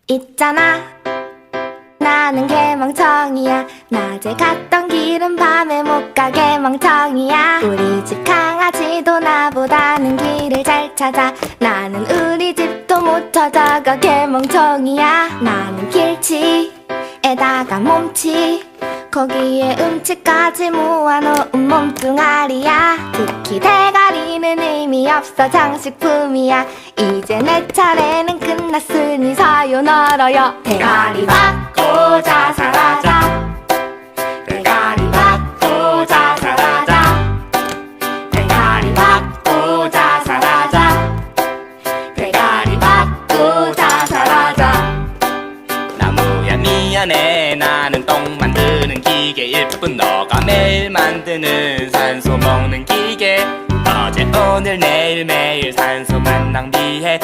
있잖아, 나는 개멍청이야. 낮에 갔던 길은 밤에 못 가게 멍청이야. 우리 집 강아지도 나보다는 길을 잘 찾아. 나는 우리 집도 못 찾아가 개멍청이야. 나는 길치에다가 몸치, 거기에 음치까지 모아놓은 몸뚱아리야. 특히 대가리는 의미 없어 장식품이야. 이제 내 차례는 끝났으니 사요나라야. 대가리 받고 자살하자. 대가리 받고 자살하자. 대가리 받고 자살하자. 대가리 받고 자살하자. 나무야 미안해, 나는 똥 만드는 기계일 뿐. 너가 매일 만드는 산소 먹는 기계. 어제 오늘 내일 매일 산소만 낭비해.